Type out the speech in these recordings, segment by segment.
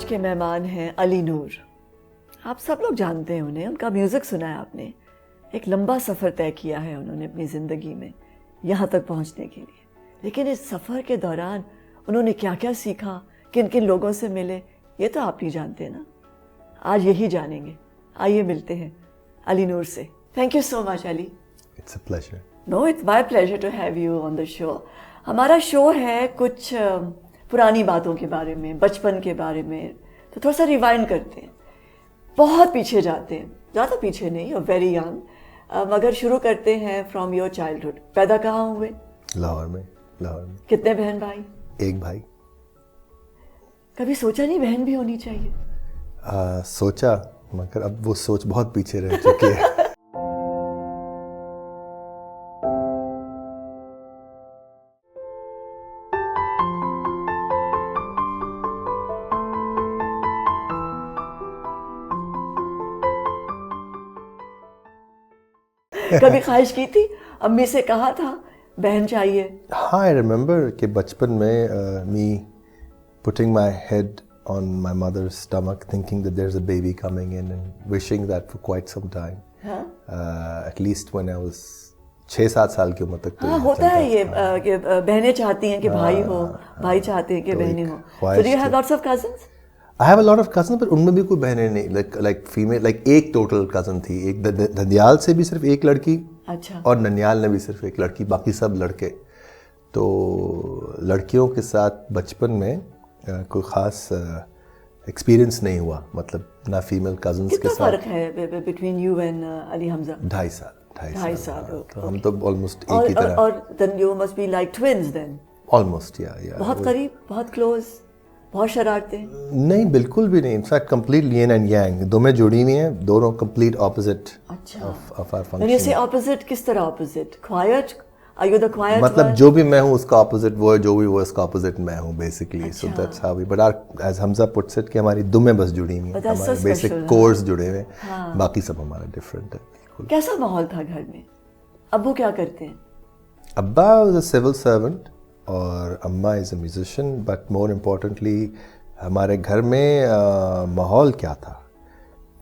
آج کے مہمان ہیں علی نور. آپ سب لوگ جانتے ہیں انہیں, ان کا میوزک سنا ہے آپ نے. ایک لمبا سفر طے کیا ہے انہوں نے اپنی زندگی میں یہاں تک پہنچنے کے لیے. لیکن اس سفر کے دوران انہوں نے کیا کیا سیکھا, کن کن لوگوں سے ملے, یہ تو آپ نہیں جانتے نا. آج یہی جانیں گے. آئیے ملتے ہیں علی نور سے. Thank you so much Ali. It's a pleasure. No, it's my pleasure to have you on the show. ہمارا شو ہے کچھ پرانی باتوں کے بارے میں, بچپن کے بارے میں. تو تھوڑا سا ریوائنڈ کرتے ہیں, بہت پیچھے جاتے ہیں. زیادہ پیچھے نہیں, یو ویری ینگ, مگر شروع کرتے ہیں فرام یور چائلڈہڈ. پیدا کہاں ہوئے؟ لاہور میں. کتنے بہن بھائی؟ ایک بھائی. کبھی سوچا نہیں بہن بھی ہونی چاہیے؟ سوچا, مگر اب وہ سوچ بہت پیچھے رہ چکی ہے. کبھی خواہش کی تھی, امی سے کہا تھا بہن چاہیے؟ ہاں, آئی ریمبر کہ بچپن میں me putting my head on my mother's stomach thinking that there's a baby coming in and wishing that for quite some time. At least when I was 6-7 سال کی عمر تک. ہاں, ہوتا ہے یہ کہ بہنیں چاہتی ہیں کہ بھائی ہو, بھائی چاہتے ہیں کہ بہنیں ہوں. So do you have lots of cousins? I have a lot of cousins, but ان میں بھی کوئی بہنیں نہیں. like female, like ایک ٹوٹل cousin تھی. ایک دھندیال سے بھی صرف ایک لڑکی, اچھا, اور ننیال نے بھی صرف ایک لڑکی, باقی سب لڑکے. تو لڑکیوں کے ساتھ بچپن میں کوئی خاص ایکسپیرئنس نہیں ہوا, مطلب نہ فیمیل کزنس کے ساتھ. کتنا فرق ہے بٹوین یو اینڈ علی حمزہ؟ 2.5 سال. تو ہم تو آلموسٹ ایک ہی طرح. اور then you must be like twins then? Almost, یا بہت قریب, بہت کلوز, بہت شرارتیں؟ نہیں, بالکل بھی نہیں. In fact completely yin and yang, دو میں جڑی ہوئی ہیں, دونوں complete opposite of our function. جیسے اپوزٹ کس طرح opposite? Quite? Are you the quiet one? مطلب جو بھی میں ہوں اس کا اپوزٹ وہ ہے, جو بھی وہ اس کا اپوزٹ میں ہوں basically. So that's how we, but as Hamza puts it کہ ہماری دمیں بس جڑی ہوئی ہیں, ہمارے بیسک کورس جڑے ہوئے ہیں, باقی سب ہمارا ڈفرینٹ ہے. کیسا ماحول تھا گھر میں؟ ابو کیا کرتے ہیں؟ ابا از اے سول سرونٹ اور اماں is a musician. But more importantly ہمارے گھر میں ماحول کیا تھا,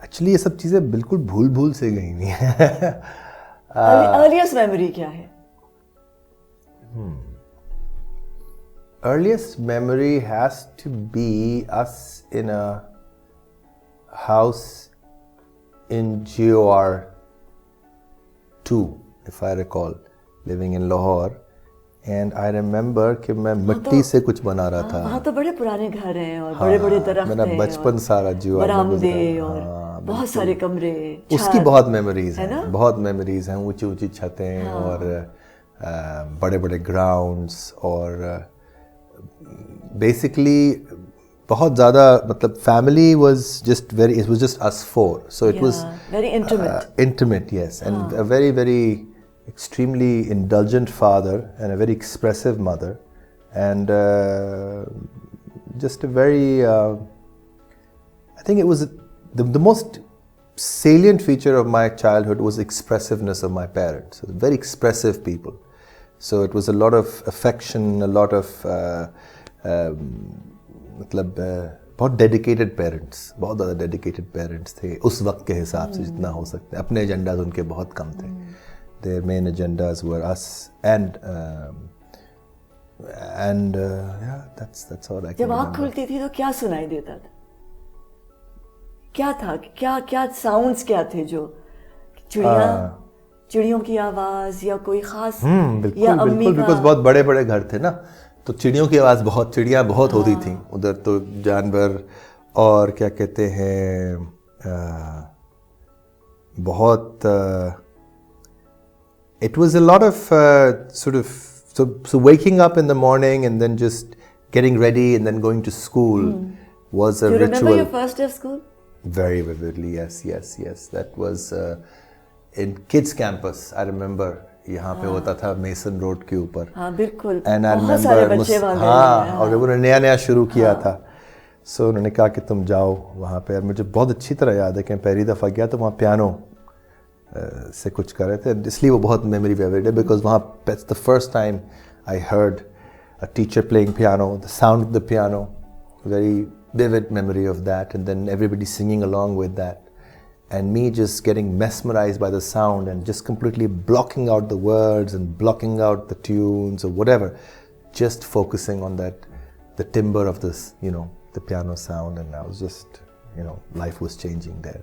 ایکچولی یہ سب چیزیں بالکل بھول سے گئی نہیں ہیں. ارلیسٹ میموری کیا ہے؟ Earliest memory has to be us in a house in GOR 2, if I recall, living in Lahore. And I remember کہ میں مٹی سے کچھ بنا رہا تھا. وہاں تو بڑے پرانے گھر ہیں اور بڑے بڑے درخت ہیں, میرا بچپن سارا GOR میں گزرا, اور بہت سارے کمرے. اس کی بہت میموریز ہیں, بہت میموریز ہیں. اونچی چھتیں اور بڑے بڑے گراؤنڈس, اور بیسکلی بہت زیادہ, مطلب family was just very, it was just us four, so it was very intimate, yes, and a very very extremely indulgent father and a very expressive mother, and just a very I think it was the most salient feature of my childhood was expressiveness of my parents. So very expressive people. So it was a lot of affection, a lot of مطلب بہت dedicated parents, بہت زیادہ dedicated parents تھے اس وقت کے حساب سے جتنا ہو سکتے. اپنے ایجنڈاز ان کے بہت کم تھے. Their main agendas were us, and yeah, that's all I can. جب آنکھ کھلتی تھی تو کیا سنائی دیتا تھا؟ کیا تھا, کیا ساؤنڈز کیا تھے؟ جو چڑیوں کی آواز یا کوئی خاص, یا امی کا؟ بیکاز بہت بڑے بڑے گھر تھے نا, تو چڑیوں کی آواز بہت, چڑیاں بہت ہوتی تھیں ادھر. تو جانور اور کیا کہتے ہیں, بہت, it was a lot of sort of so waking up in the morning and then just getting ready and then going to school was a ritual. Do you remember your first day of school? Very vividly, yes. That was in kids campus. I remember یہاں پہ ہوتا تھا Mason road کے اوپر. ہاں بالکل, and I بہت سارے ریمبر, بچے وہاں. ہاں, اور انہوں نے نیا شروع کیا تھا. سو انہوں نے کہا کہ تم جاؤ وہاں پہ. مجھے بہت اچھی طرح یاد ہے کہ میں پہلی دفعہ گیا تو وہاں پیانو سے کچھ کر رہے تھے, اس لیے وہ بہت میموری ویوڈ ہے, بیکاز وہاں the first time I heard a teacher playing piano, the sound of the piano, very vivid memory of that, and then everybody singing along with that, and me just getting mesmerized by the sound and just completely blocking out the words and blocking out the tunes or whatever, just focusing on that, the timbre of this, you know, the piano sound, and I was just, you know, life was changing there.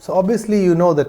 So obviously you know that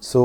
so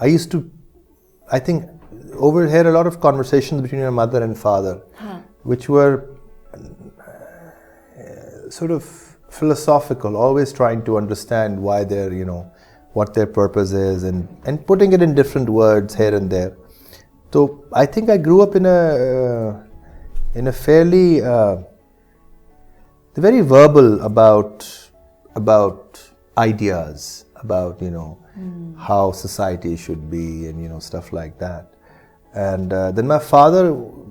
I used to, I think, overhear a lot of conversations between your mother and father, which were sort of philosophical, always trying to understand why they're, you know, what their purpose is, and putting it in different words here and there. So I think I grew up in a fairly very verbal about ideas, about, you know, how society should be, and, you know, stuff like that. And then my father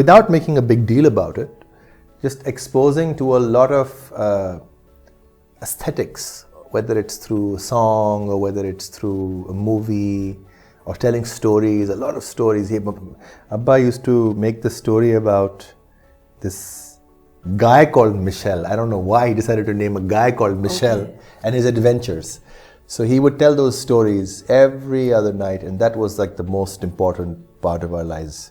without making a big deal about it, just exposing to a lot of aesthetics, whether it's through a song or whether it's through a movie or telling stories, a lot of stories. Abba used to make the story about this guy called Michel. I don't know why he decided to name a guy called Michel and his adventures. So he would tell those stories every other night, and that was like the most important part of our lives.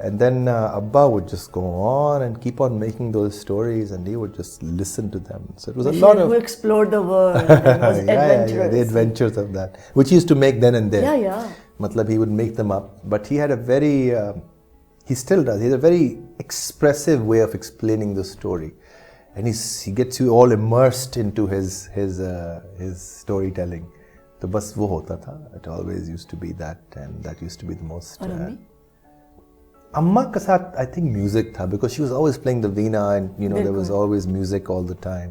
And then Abba would just go on and keep on making those stories, and he would just listen to them. So it was a lot of... who explored the world and was adventurous. Yeah, the adventures of that, which he used to make then and there. Yeah. Matlab, he would make them up. But he had a very... he still does. He has a very expressive way of explaining the story. And he gets you all immersed into his storytelling. So bas wo hota tha. It always used to be that, and that used to be the most... Amma ke saath, I think music tha, because she was always playing the veena, and, you know, there was always music all the time.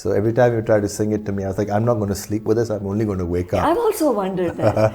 So every time you try to sing it to me, I was like, I'm not going to sleep with this. I'm only going to wake up. I've also wondered that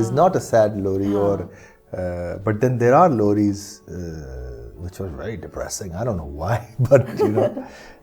is not a sad lori, or but then there are lories which were very depressing. I don't know why, but you know.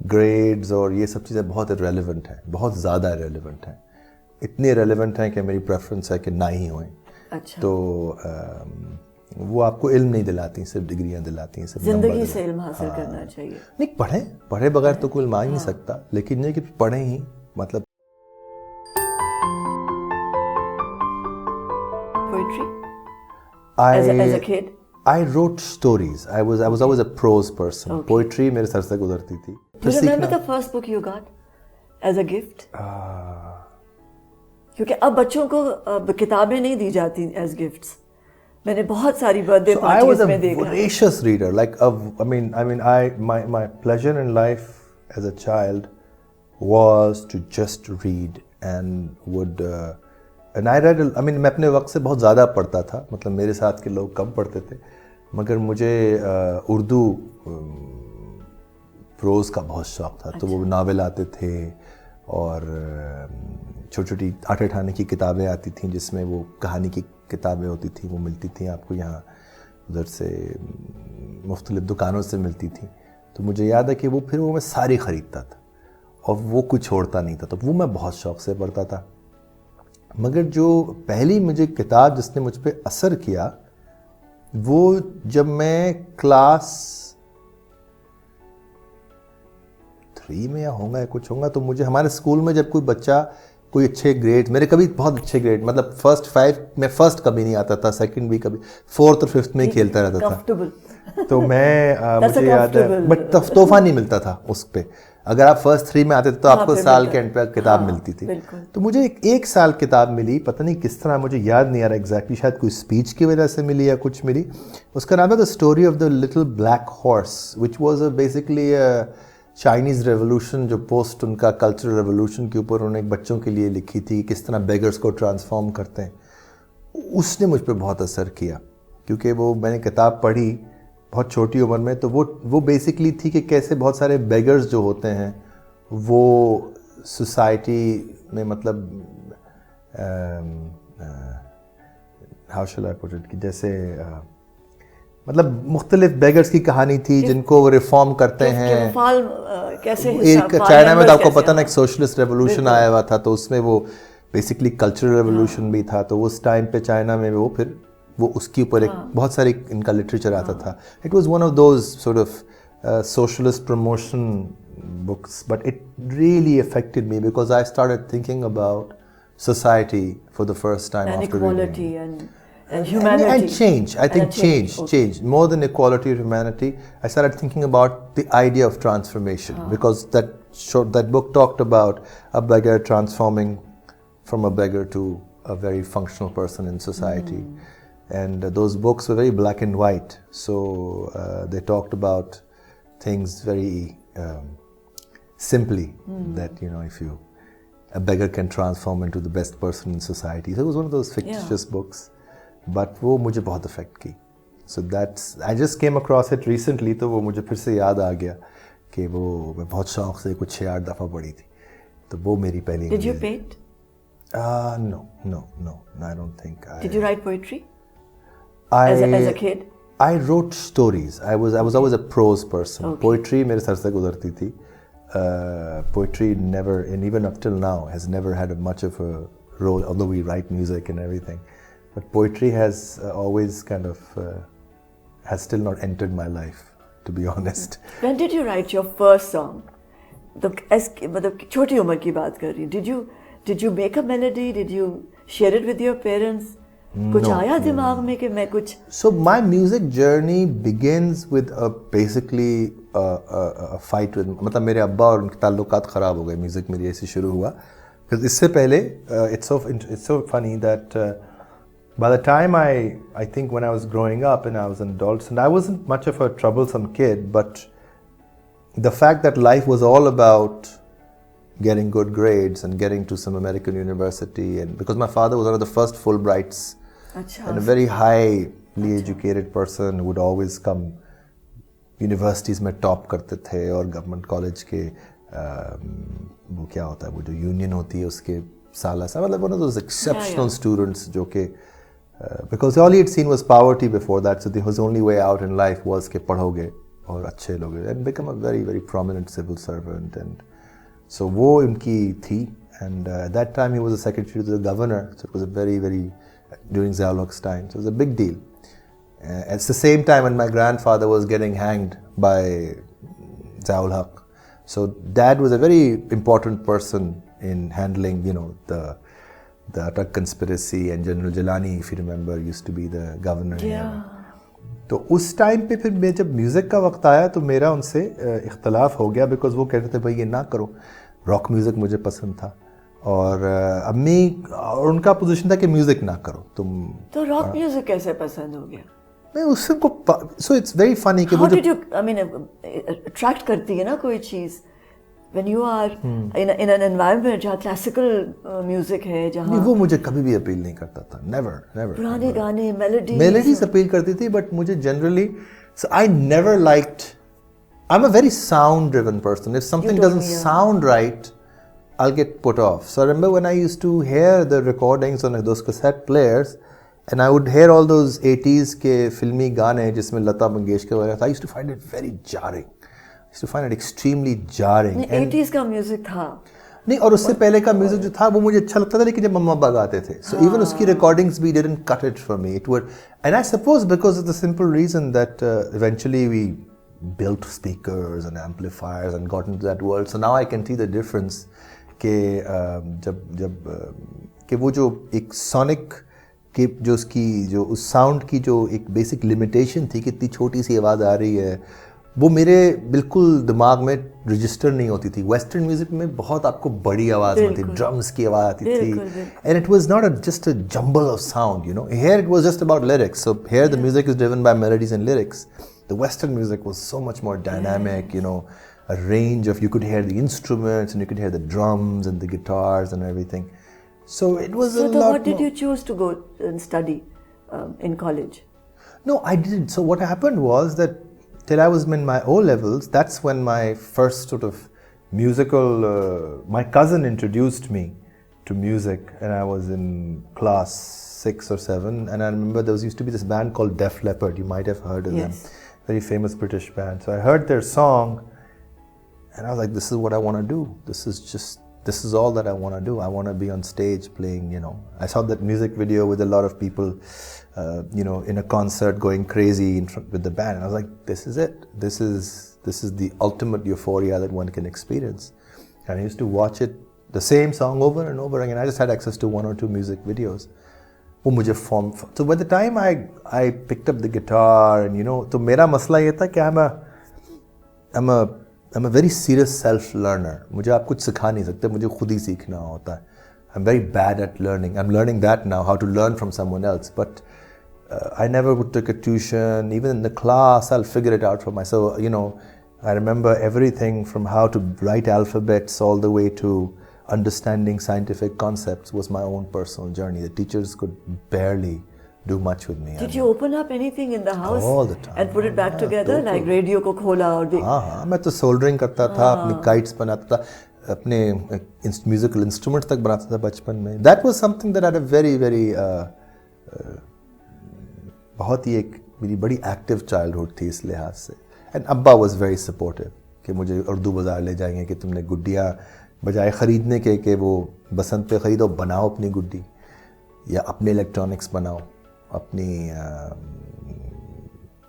Grades اور یہ سب چیزیں بہت relevant ہیں, بہت زیادہ relevant ہیں, اتنی relevant ہیں کہ میری پریفرنس ہے کہ نہ ہی ہوئیں. اچھا, تو وہ آپ کو علم نہیں دلاتی, صرف ڈگریاں دلاتی ہیں, صرف زندگی سے علم حاصل کرنا چاہیے. نہیں, پڑھے بغیر تو کوئی علم آ ہی نہیں سکتا, لیکن یہ کہ پڑھیں ہی, مطلب poetry as a kid. I wrote stories. I was always a prose person. Okay. Poetry میرے سر سے گزرتی تھی. Do you remember the first book you got as a gift? کیونکہ اب بچوں کو کتابیں نہیں دی جاتی ایز گفٹس. میں نے بہت ساری برتھ ڈے پارٹیز میں دیکھا. I was a voracious reader. Like, my pleasure in life as a child was to just read and I read. میں اپنے وقت سے بہت زیادہ پڑھتا تھا, مطلب میرے ساتھ کے لوگ کم پڑھتے تھے, مگر مجھے اردو پروز کا بہت شوق تھا. تو وہ ناول آتے تھے اور چھوٹی چھوٹی آٹھ آنے کی کتابیں آتی تھیں جس میں وہ کہانی کی کتابیں ہوتی تھیں, وہ ملتی تھیں آپ کو یہاں ادھر سے مختلف دکانوں سے ملتی تھیں. تو مجھے یاد ہے کہ وہ پھر وہ میں ساری خریدتا تھا اور وہ کچھ چھوڑتا نہیں تھا, تو وہ میں بہت شوق سے پڑھتا تھا. مگر جو پہلی مجھے کتاب جس نے مجھ پہ اثر کیا وہ جب میں کلاس 3 میں یا ہوں گا یا کچھ ہوں گا, تو مجھے ہمارے اسکول میں جب کوئی بچہ کوئی اچھے گریڈ, میرے کبھی بہت اچھے گریڈ, مطلب فرسٹ 5 میں فرسٹ کبھی نہیں آتا تھا, سیکنڈ بھی کبھی, 4th اور 5th میں ہی کھیلتا رہتا تھا. تو میں مجھے یاد ہے بٹ تحفہ نہیں ملتا تھا اس پہ. اگر آپ فرسٹ 3 میں آتے تھے تو آپ کو سال کے اینڈ پہ کتاب ملتی تھی. تو مجھے ایک سال کتاب ملی, پتہ نہیں کس طرح, مجھے یاد نہیں آ رہا ایگزیکٹلی, شاید کوئی اسپیچ کی وجہ سے ملی یا کچھ ملی. اس کا نام ہے the story of the little black horse, which was basically Chinese revolution, جو پوسٹ ان کا کلچرل ریولوشن کے اوپر انہوں نے بچوں کے لیے لکھی تھی, کس طرح بیگرس کو ٹرانسفارم کرتے ہیں. اس نے مجھ پہ بہت اثر کیا کیونکہ وہ میں نے کتاب پڑھی بہت چھوٹی عمر میں. تو وہ بیسکلی تھی کہ کیسے بہت سارے بیگرز جو ہوتے ہیں وہ سوسائٹی میں, مطلب ہاؤ شل آئی پٹ اٹ, کہ جیسے مطلب مختلف بیگرز کی کہانی تھی جن کو وہ ریفارم کرتے ہیں. چائنا میں تو آپ کو پتہ نا ایک سوشلسٹ ریولوشن آیا ہوا تھا, تو اس میں وہ بیسکلی کلچرل ریولوشن بھی تھا. تو اس ٹائم پہ چائنا میں وہ پھر وہ اس کے اوپر ایک بہت ساری ان کا لٹریچر آتا تھا. It was one of those sort of socialist promotion books, but it really affected me because I started thinking about society for the first time and after equality reading. And humanity And change. I think change. More than equality or humanity, I started thinking about the idea of transformation because that book talked about a beggar transforming from a beggar to a very functional person in society. And those books were very black and white. So they talked about things very simply that, if a beggar can transform into the best person in society. So it was one of those fictitious books. But وہ مجھے بہت effect کی. So that's I just came across it recently, تو وہ مجھے پھر سے یاد آ گیا کہ وہ میں بہت شوق سے کچھ 6-8 دفعہ پڑھی تھی. تو وہ میری پہلی. Did you paint? No, I don't think. Did you write poetry? As a kid? I wrote stories. I was always a prose person. Okay. Poetry میرے سر سے گزرتی تھی. Poetry never, and even up till now, has never had much of a role, although we write music and everything. But poetry has always kind of has still not entered my life, to be honest. When did you write your first song? مطلب چھوٹی عمر کی بات کر رہی ہوں. Did you make a melody? Did you share it with your parents? کچھ آیا دماغ میں کہ میں کچھ. So my music journey begins with basically a fight with, مطلب میرے ابا اور ان کے تعلقات خراب ہو گئے. میوزک میری ایسے شروع ہوا. اس سے پہلے it's so funny that by the time I think when I was growing up and I was an adult, and I wasn't much of a troublesome kid, but the fact that life was all about getting good grades and getting to some American university, and because my father was one of the first Fulbrights and a very highly educated person who would always come universities mein top karte the, aur government college ke wo kya hota hai, wo jo union hoti hai uske sala sa, matlab one of those exceptional students jo ke because all he had seen was poverty before that, so his only way out in life was کہ پڑھو گے اور اچھے لوگ and became a very very prominent civil servant. And so وہ ان کی تھی. اینڈ دیٹ ٹائم ہی was a secretary to the governor, so it was a very very during Zia الحق's time, so it was a big deal. It's the same time when my grandfather was getting hanged by Zia ul Haq. So dad was a very important person in handling, you know, the Atak conspiracy, and General Jalani, if you remember, used to be the governor. Yeah. تو اس time پہ پھر میں جب music کا وقت آیا تو میرا ان سے اختلاف ہو گیا, بیکاز وہ کہتے تھے بھائی یہ نہ کرو. راک میوزک مجھے پسند تھا, اور امی اور ان کا پوزیشن تھا کہ میوزک نہ کرو تم. تو راک میوزک کیسے پسند ہو گیا؟ میں اس کو سو اٹس ویری فنی کہ How did you, I mean, attract کرتی ہے نا کوئی چیز when you are in an environment جہاں classical music ہے, جہاں وہ مجھے کبھی بھی اپیل نہیں کرتا تھا. نیور پرانے گانے میلڈیز اپیل کرتی تھی, بٹ مجھے generally I never liked, I'm a very sound driven person. If something doesn't sound right, I'll get put off. So I remember when I used to hear the recordings on those cassette players, and I would hear all those 80s کے فلمی گانے جس میں لتا منگیشکر وغیرہ تھا, I used to find it very jarring. I used to find it extremely jarring. 80s کا music تھا نہیں, اور اس سے پہلے کا میوزک جو تھا وہ مجھے اچھا لگتا تھا, لیکن جب مما ابا گاتے تھے, so even اس کی recordings we didn't cut it for me. It would, and I suppose because of the simple reason that eventually we built speakers and amplifiers and got into that world, so now I can see the difference کہ جب کہ وہ جو ایک sonic کی جو اس کی جو اس ساؤنڈ کی جو ایک بیسک لمیٹیشن تھی کہ اتنی چھوٹی سی آواز آ رہی ہے, وہ میرے بالکل دماغ میں رجسٹر نہیں ہوتی تھی. ویسٹرن میوزک میں بہت آپ کو بڑی آواز ہوتی تھی, ڈرمز کی آواز آتی تھی, and it was not just a jumble of sound, you know. Here it was just about lyrics, so here the music is driven by melodies and lyrics. The western music was so much more dynamic, you know, a range of, you could hear the instruments and you could hear the drums and the guitars and everything. So it was a lot more. So what did you choose to go and study in college? No, I didn't. So what happened was that till I was in my O levels, that's when my first sort of musical, my cousin introduced me to music, and I was in class 6 or 7, and I remember there used to be this band called Def Leppard. You might have heard of them. Very famous British band. So I heard their song, and I was like, this is what I want to do. This is all that I want to do. I want to be on stage playing, you know. I saw that music video with a lot of people, you know, in a concert going crazy in front with the band. And I was like, this is it. This is the ultimate euphoria that one can experience. And I used to watch it, the same song over and over again. I just had access to 1 or 2 music videos. وہ مجھے form. So by the time I picked up the guitar, and you know, تو میرا مسئلہ یہ تھا کہ I'm a very serious self-learner. مجھے آپ کچھ سکھا نہیں سکتے, مجھے خود ہی سیکھنا ہوتا ہے. I'm very bad at learning. I'm learning that now, how to learn from someone else. But I never took a tuition. Even in the class, I'll figure it out for myself. You know, I remember everything from how to write alphabets all the way to understanding scientific concepts was my own personal journey. The teachers could barely do much with me. Did you open up anything in the house? All the time. And put it back together, like radio ko khola aur ہاں میں تو soldering کرتا تھا, اپنی kites بناتا تھا, اپنے musical instruments تک بناتا تھا بچپن میں. That was some thing that had a very very بہت ہی ایک میری بڑی ایکٹیو چائلڈہڈ تھی اس لحاظ سے. اینڈ ابا واز ویری سپورٹیو کہ مجھے اردو بازار لے جائیں گے کہ تم نے گڈیاں بجائے خریدنے کے کہ وہ بسنت پہ خریدو, بناؤ اپنی گڈی, یا اپنے الیکٹرانکس بناؤ, اپنی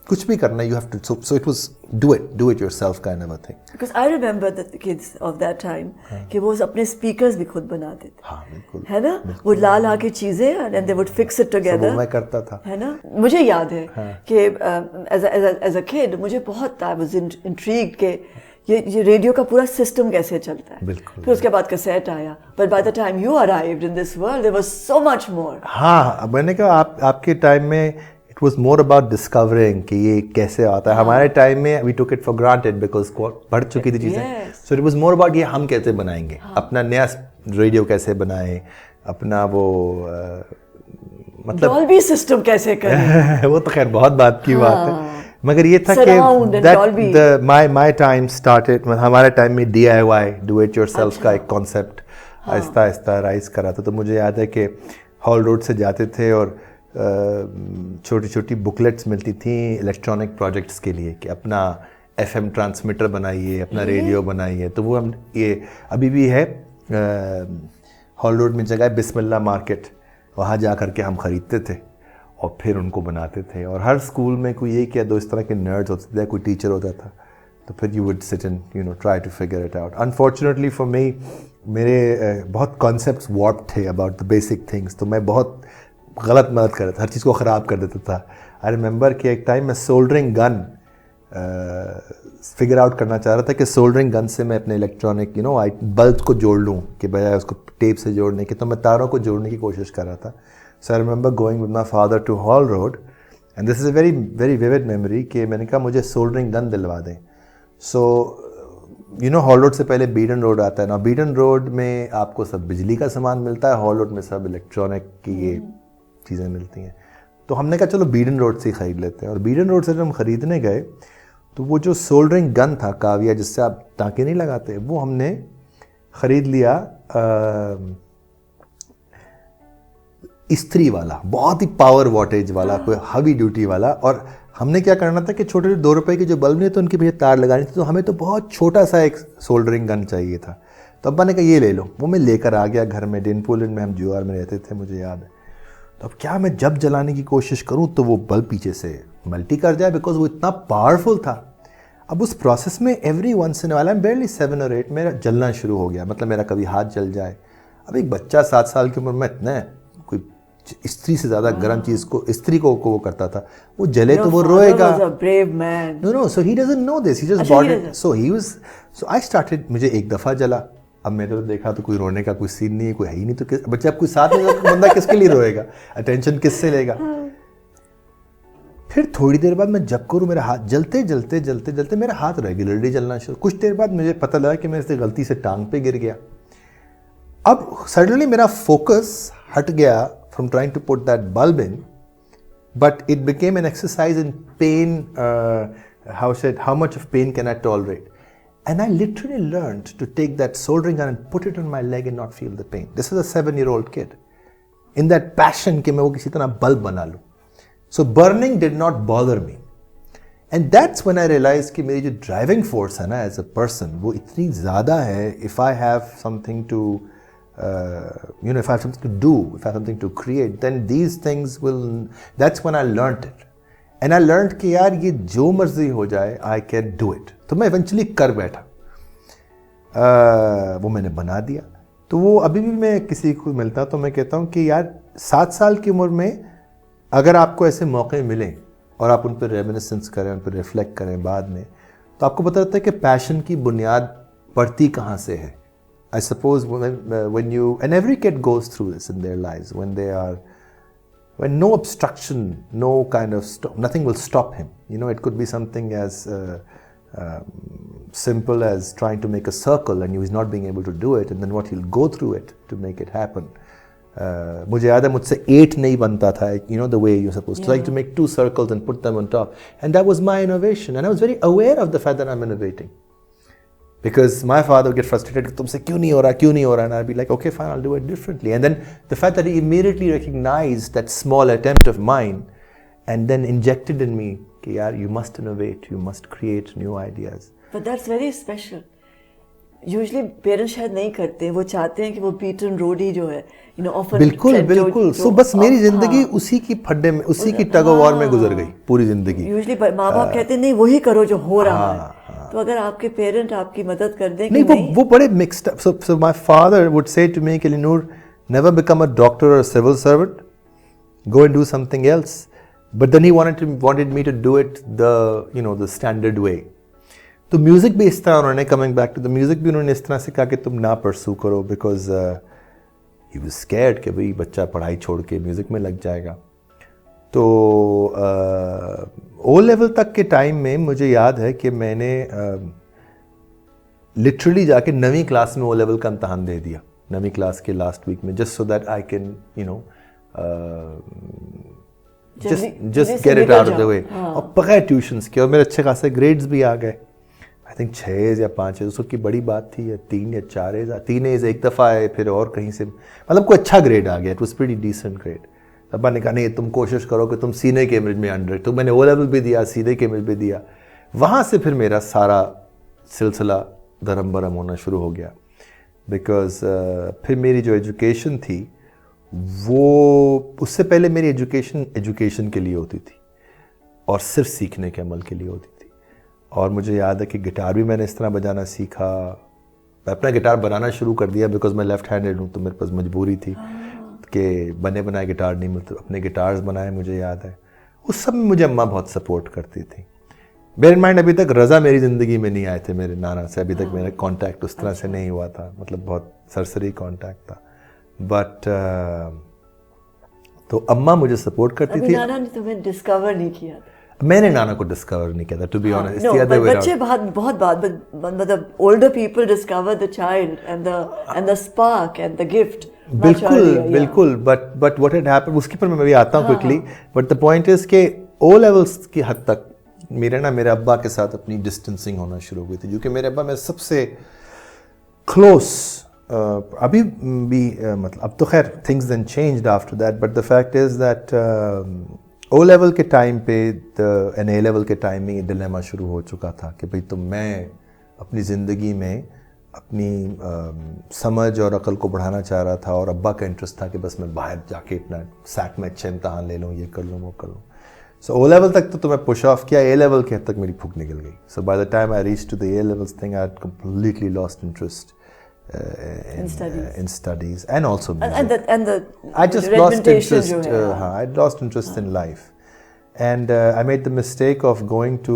کچھ بھی کرنا, you have to, so it was do it yourself kind of a thing. Because I remember that the kids of that time کہ وہ اپنے speakers بھی خود بناتے تھے. ہاں بالکل ہے نا, وہ لا کے چیزیں and they would fix it together. وہ میں کرتا تھا. ہے نا, مجھے یاد ہے کہ as a kid مجھے بہت I was intrigued کہ یہ ریڈیو کا پورا سسٹم کیسے چلتا ہے. بالکل. پھر اس کے بعد کیسٹ آیا, but by the time you arrived in this world there was so much more. ہاں میں نے کہا آپ کے ٹائم میں it was more about discovering کہ یہ کیسے آتا ہے. ہمارے ٹائم میں we took it for granted because بڑھ چکی تھی چیزیں. So it was more about یہ ہم کیسے بنائیں گے, اپنا نیا ریڈیو کیسے بنائیں, اپنا وہ مطلب ڈالبی سسٹم کیسے کریں. وہ تو خیر بہت بات کی بات ہے, مگر یہ تھا کہ my time started, ہمارے ٹائم میں DIY do it yourself کا ایک کانسیپٹ آہستہ آہستہ رائز کرا تھا. تو مجھے یاد ہے کہ ہال روڈ سے جاتے تھے اور چھوٹی چھوٹی بکلیٹس ملتی تھیں الیکٹرانک پروجیکٹس کے لیے کہ اپنا FM ٹرانسمیٹر بنائیے, اپنا ریڈیو بنائیے. تو وہ ہم یہ ابھی بھی ہے ہال روڈ میں جگہ ہے بسم اللہ مارکیٹ, وہاں جا کر کے ہم خریدتے تھے اور پھر ان کو بناتے تھے. اور ہر اسکول میں کوئی ایک یا دو اس طرح کے نرڈز ہوتے تھے, کوئی ٹیچر ہوتا تھا, تو پھر you would sit and try to figure it out. Unfortunately for me میرے بہت کانسیپٹس وارپ تھے اباؤٹ دا بیسک تھنگس, تو میں بہت غلط مدد کر رہا تھا, ہر چیز کو خراب کر دیتا تھا. آئی ریممبر کہ ایک ٹائم میں سولڈرنگ گن فگر آؤٹ کرنا چاہ رہا تھا کہ سولڈرنگ گن سے میں اپنے الیکٹرانک بلب کو جوڑ لوں کہ بجائے اس کو ٹیپ سے جوڑنے کے, تو میں تاروں کو جوڑنے کی کوشش کر رہا تھا. So I remember going with my father to Hall Road, and this is a very very vivid memory کہ میں نے کہا مجھے سولڈرنگ گن دلوا دیں. سو ہال روڈ سے پہلے بیڈن روڈ آتا ہے نا, بیڈن روڈ میں آپ کو سب بجلی کا سامان ملتا ہے, ہال روڈ میں سب الیکٹرانک کی یہ چیزیں ملتی ہیں. تو ہم نے کہا چلو بیڈن روڈ سے ہی خرید لیتے ہیں. اور بیڈن روڈ سے جب ہم خریدنے گئے تو وہ جو سولڈرنگ گن تھا کاویہ جس سے آپ ٹانکے نہیں لگاتے, وہ ہم نے خرید لیا استری والا, بہت ہی پاور واٹیج والا, کوئی ہیوی ڈیوٹی والا. اور ہم نے کیا کرنا تھا کہ چھوٹے چھوٹے 2 روپے کے جو بلب نہیں تو ان کے پیچھے تار لگانی تھی, تو ہمیں تو بہت چھوٹا سا ایک سولڈرنگ گن چاہیے تھا. تو ابا نے کہا یہ لے لو. وہ میں لے کر آ گیا گھر میں, ڈین پولن میں ہم GOR میں رہتے تھے, مجھے یاد ہے. تو اب کیا میں جب جلانے کی کوشش کروں تو وہ بلب پیچھے سے ملٹی کر جائے, بیکاز وہ اتنا پاورفل تھا. اب اس پروسیس میں ایوری ونس ان والا بیرلی 7 or 8 میرا جلنا شروع ہو گیا, مطلب میرا کبھی ہاتھ جل جائے. اب ایک بچہ 7 سال کی عمر میں اتنا کوئی استری سے زیادہ گرم چیز کو استری کو وہ کرتا تھا, وہ جلے تو وہ روئے گا. No, so he doesn't know this, he just bought it. So I started, مجھے ایک دفعہ جلا. اب میں نے دیکھا تو کوئی رونے کا کوئی سین نہیں ہے, کوئی ہے ہی نہیں, تو بچہ اب کوئی ساتھ میں بندہ کس کے لیے روئے گا, اٹینشن کس سے لے گا. پھر تھوڑی دیر بعد میں جب کروں میرا ہاتھ جلتے جلتے جلتے جلتے میرا ہاتھ ریگولرلی جلنا شروع. کچھ دیر بعد مجھے پتہ لگا کہ میں سے غلطی سے ٹانگ پہ گر گیا. اب سڈنلی میرا فوکس ہٹ گیا from trying to put that bulb in, but it became an exercise in pain, how much of pain can I tolerate? And I literally learned to take that soldering gun and put it on my leg and not feel the pain. This was a 7-year-old kid. In that passion کہ میں وہ کسی طرح bulb بنا لوں. So burning did not bother me. And that's when I realized کہ میری جو driving force ہے نا as a person, وہ اتنی زیادہ ہے. If I have something to if I have something to do, if I have something to create, then these things will, that's when I learned it. And I learned کہ یار یہ جو مرضی ہو جائے I can do it. تو میں eventually کر بیٹھا, وہ میں نے بنا دیا. تو وہ ابھی بھی میں کسی کو ملتا تو میں کہتا ہوں کہ یار 7 سال کی عمر میں اگر آپ کو ایسے موقع ملیں اور آپ ان پہ ریمینسنس کریں, ان پہ ریفلیکٹ کریں بعد میں, تو آپ کو پتہ چلتا ہے کہ پیشن کی بنیاد پڑتی کہاں سے ہے. I suppose when you, and every kid goes through this in their lives, when no obstruction, no kind of nothing will stop him. It could be something as simple as trying to make a circle and he's not being able to do it, and then what he'll go through it to make it happen. مجھے یاد ہے مجھ سے 8 نہیں بنتا تھا, the way you're supposed to, like to make 2 circles and put them on top, and that was my innovation, and I was very aware of the fact that I'm innovating. Because my father would get frustrated کہ تم سے کیوں نہیں ہو رہا, and I'd be like, okay fine, I'll do it differently. And then the fact that he immediately recognized that small attempt of mine and then injected in me کہ یار you must innovate, you must create new ideas. But that's very special. Usually parents شاید نہیں کرتے, وہ چاہتے ہیں کہ وہ بیٹن روڈ ہی جو ہے بالکل. سو بس میری زندگی اسی کی پھڈے میں, اسی کی ٹگ آف وار میں گزر گئی پوری زندگی. یوزلی ماں باپ کہتے ہیں نہیں وہی کرو جو ہو رہا ہے. تو اگر آپ کے پیرنٹ آپ کی مدد کر دیں نہیں, وہ بڑے mixed up. So my father would say to me کہ Linur, never become a doctor or a civil servant, go and do something else. But then he wanted me to do it the standard way. تو music بھی اس طرح انہوں نے, coming back to the music بھی انہوں نے اس طرح سے کہا کہ تم نہ پرسو کرو, because he was scared کہ بھئی بچہ پڑھائی چھوڑ کے میوزک میں لگ جائے گا. تو او لیول تک کے ٹائم میں مجھے یاد ہے کہ میں نے لٹرلی جا کے 9ویں کلاس میں او لیول کا امتحان دے دیا, 9ویں کلاس کے لاسٹ ویک میں, just so that I can just get it out of the way. اور بغیر ٹیوشنس کے, اور میرے اچھے خاصے گریڈز بھی آ گئے. آئی تھنک 6 یا 5 اس کی بڑی بات تھی, یا 3 یا 4 3 ایک دفعہ آئے, پھر اور کہیں سے, مطلب کوئی اچھا گریڈ آ گیا. It was pretty decent grade. ابا نے کہا نہیں تم کوشش کرو کہ تم سینے کے امیج میں 100. تو میں نے او لیول بھی دیا, سینے کے امیج بھی دیا. وہاں سے پھر میرا سارا سلسلہ درم برم ہونا شروع ہو گیا. بیکاز پھر میری جو ایجوکیشن تھی وہ اس سے پہلے میری ایجوکیشن کے لیے ہوتی تھی اور صرف سیکھنے کے عمل کے لیے ہوتی تھی. اور مجھے یاد ہے کہ گٹار بھی میں نے اس طرح بجانا سیکھا. میں اپنا گٹار بنانا شروع کر دیا بیکاز میں لیفٹ ہینڈیڈ ہوں, تو میرے پاس مجبوری تھی کہ بنے بنائے گٹار نہیں ملتے, اپنے گٹارز بنائے. مجھے یاد ہے اس سب میں مجھے اماں بہت سپورٹ کرتی تھی. بیئر ان مائنڈ ابھی تک رضا میری زندگی میں نہیں آئے تھے میرے نانا سے, ابھی تک میرا کانٹیکٹ اس طرح سے نہیں ہوا تھا, مطلب بہت سرسری کانٹیکٹ تھا. بٹ تو اماں مجھے سپورٹ کرتی تھی. نانا نے تمہیں ڈسکور نہیں کیا تھا؟ میں نے نانا کو ڈسکور نہیں کیا تھا, ٹو بی آنیسٹ. بچے بہت بات, مطلب older people discover the child and the spark and the gift. بالکل. بٹ واٹ ہیڈ ہیپن, اس کے پر میں بھی آتا ہوں quickly. But the point is کہ او لیولس کی حد تک میرے ابا کے ساتھ اپنی ڈسٹینسنگ ہونا شروع ہوئی تھی, کیونکہ میرے ابا میرے سب سے کلوز ابھی بھی, مطلب اب تو خیر things then changed after that, but the fact is that O level کے ٹائم پہ این اے لیول کے ٹائم میں یہ ڈلیما شروع ہو چکا تھا کہ بھئی تو میں اپنی زندگی میں اپنی سمجھ اور عقل کو بڑھانا چاہ رہا تھا, اور ابا کا انٹرسٹ تھا کہ بس میں باہر جا کے اپنا سیٹ میں اچھے امتحان لے لوں, یہ کر لوں وہ کر لوں. سو او لیول تک تو میں پش آف کیا, اے لیول کے حد تک میری پھوک نکل گئی. So by the time I reach to the A levels thing I had completely lost interest in studies and also music. And I just lost interest. I lost interest in life, and I made the mistake of going to.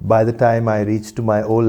by the time I reached to my O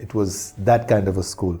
It was that kind of a school.